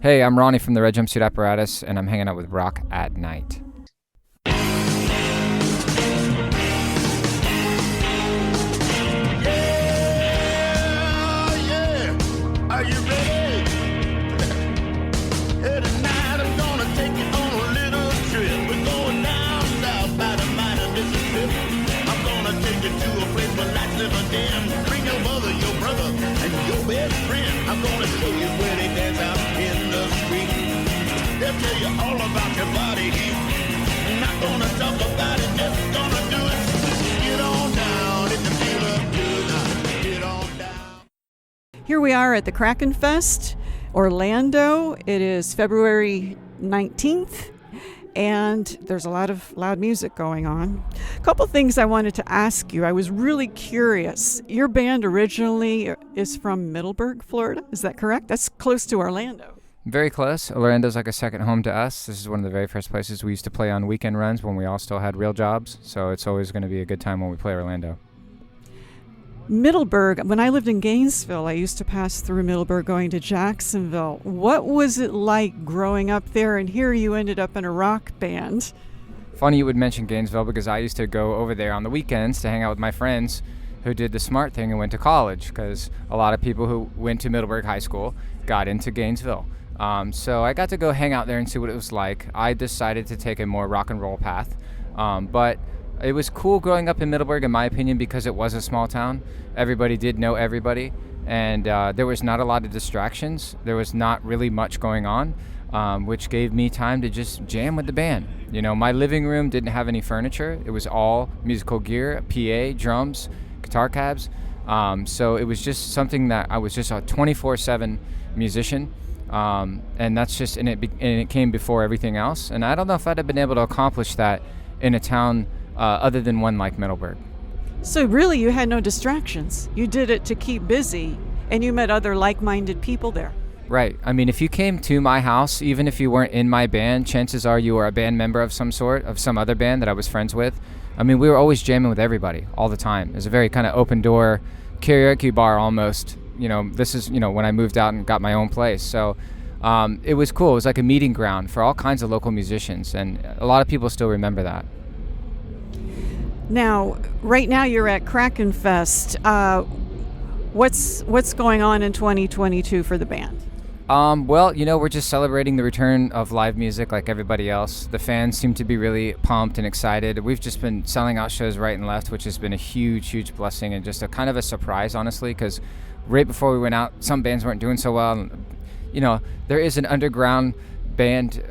Hey, I'm Ronnie from the Red Jumpsuit Apparatus, and I'm hanging out with Rock at Night. Are you ready? Hey, tonight I'm gonna take you on a little trip. We're going down south by the mighty Mississippi. I'm gonna take you to a place where lights never dim. Bring your mother, your brother, and your best friend. I'm gonna show you where they dance out in the street. They'll tell you all about your body heat. I'm not gonna talk about it, just gonna do it. Get on down if you feel up good. Get on down. Here we are at the Kraken Fest, Orlando. It is February 19th, and there's a lot of loud music going on. A couple things I wanted to ask you. I was really curious. Your band originally is from Middleburg, Florida. Is that correct? That's close to Orlando. Very close. Orlando's like a second home to us. This is one of the very first places we used to play on weekend runs when we all still had real jobs, so it's always going to be a good time when we play Orlando. Middleburg, when I lived in Gainesville, I used to pass through Middleburg going to Jacksonville. What was it like growing up there? And here you ended up in a rock band. Funny you would mention Gainesville because I used to go over there on the weekends to hang out with my friends who did the smart thing and went to college, because a lot of people who went to Middleburg High School got into Gainesville. So I got to go hang out there and see what it was like. I decided to take a more rock and roll path, but it was cool growing up in Middleburg, in my opinion, because it was a small town. Everybody did know everybody, and there was not a lot of distractions. There was not really much going on, which gave me time to just jam with the band. You know, my living room didn't have any furniture. It was all musical gear, PA, drums, guitar cabs. So it was just something that I was just a 24/7 musician. And that's just, and it came before everything else. And I don't know if I'd have been able to accomplish that in a town other than one like Middleburg. So really you had no distractions. You did it to keep busy, and you met other like-minded people there. Right. I mean, if you came to my house, even if you weren't in my band, chances are you were a band member of some sort, of some other band that I was friends with. I mean, we were always jamming with everybody all the time. It was a very kind of open door karaoke bar almost. You know, this is, when I moved out and got my own place. So it was cool. It was like a meeting ground for all kinds of local musicians, and a lot of people still remember that. Now, right now you're at Kraken Fest. What's going on in 2022 for the band? Well, we're just celebrating the return of live music like everybody else. The fans seem to be really pumped and excited. We've just been selling out shows right and left, which has been a huge, huge blessing and just a kind of a surprise, honestly, because right before we went out, some bands weren't doing so well. There is an underground band,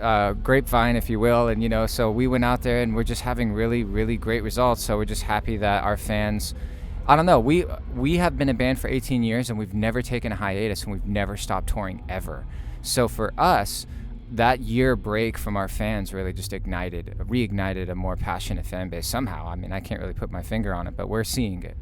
grapevine, if you will, and so we went out there and we're just having really, really great results. So we're just happy that our fans, I don't know, we have been a band for 18 years and we've never taken a hiatus and we've never stopped touring ever. So for us, that year break from our fans really just reignited a more passionate fan base somehow. I mean, I can't really put my finger on it, but we're seeing it.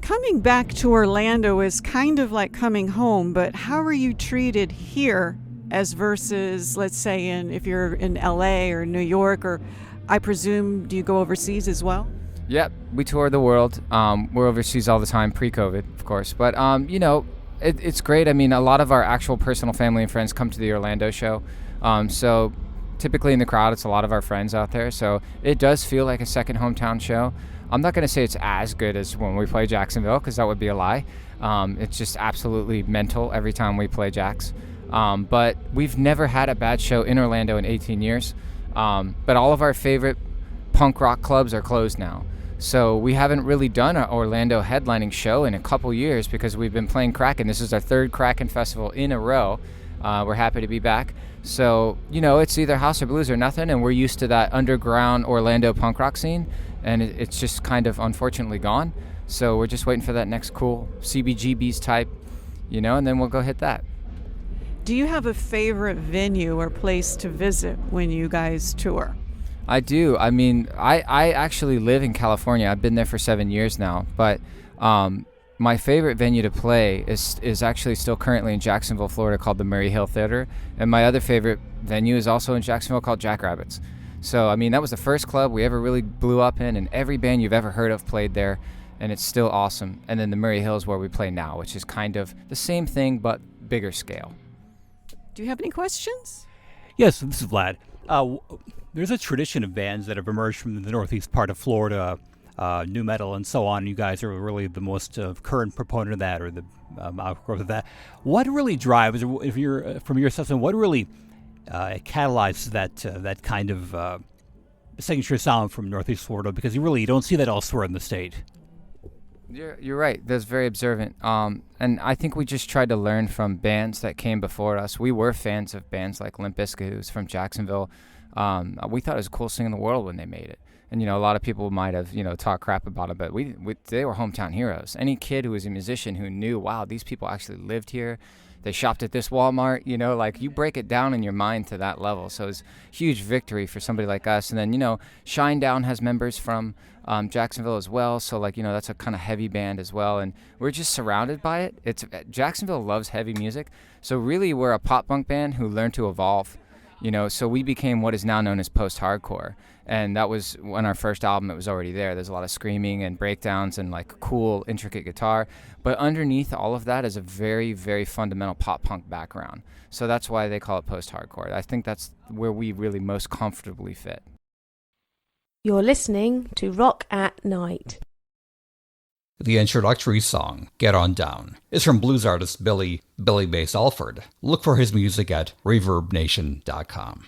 Coming back to Orlando is kind of like coming home, but how are you treated here as versus, let's say, if you're in LA or New York, or I presume, do you go overseas as well? Yep, we tour the world. We're overseas all the time, pre-COVID, of course. But, it's great. I mean, a lot of our actual personal family and friends come to the Orlando show. So typically in the crowd, it's a lot of our friends out there. So it does feel like a second hometown show. I'm not going to say it's as good as when we play Jacksonville, because that would be a lie. It's just absolutely mental every time we play Jax. But we've never had a bad show in Orlando in 18 years. But all of our favorite punk rock clubs are closed now. So we haven't really done an Orlando headlining show in a couple years because we've been playing Kraken. This is our third Kraken festival in a row. We're happy to be back. So, it's either house or blues or nothing, and we're used to that underground Orlando punk rock scene, and it's just kind of unfortunately gone. So we're just waiting for that next cool CBGB's type, and then we'll go hit that. Do you have a favorite venue or place to visit when you guys tour? I do. I mean, I actually live in California. I've been there for 7 years now, but my favorite venue to play is actually still currently in Jacksonville, Florida, called the Murray Hill Theater. And my other favorite venue is also in Jacksonville called Jackrabbits. So, I mean, that was the first club we ever really blew up in, and every band you've ever heard of played there, and it's still awesome. And then the Murray Hill is where we play now, which is kind of the same thing, but bigger scale. Do you have any questions? Yes, this is Vlad. There's a tradition of bands that have emerged from the northeast part of Florida, new metal and so on. You guys are really the most current proponent of that, or the outgrowth of that. What really drives, if you're from your assessment, what really catalyzes that kind of signature sound from northeast Florida? Because you don't see that elsewhere in the state. You're right. That's very observant. And I think we just tried to learn from bands that came before us. We were fans of bands like Limp Bizkit, who's from Jacksonville. We thought it was the coolest thing in the world when they made it. And, a lot of people might have, talked crap about it, but they were hometown heroes. Any kid who was a musician who knew, wow, these people actually lived here. They shopped at this Walmart, you break it down in your mind to that level. So it's a huge victory for somebody like us. And then, Shinedown has members from Jacksonville as well. So that's a kind of heavy band as well. And we're just surrounded by it. Jacksonville loves heavy music. So really we're a pop punk band who learned to evolve, so we became what is now known as post-hardcore. And that was when our first album, it was already there. There's a lot of screaming and breakdowns and cool, intricate guitar. But underneath all of that is a very, very fundamental pop punk background. So that's why they call it post-hardcore. I think that's where we really most comfortably fit. You're listening to Rock at Night. The introductory song, Get On Down, is from blues artist Billy Bass Alford. Look for his music at ReverbNation.com.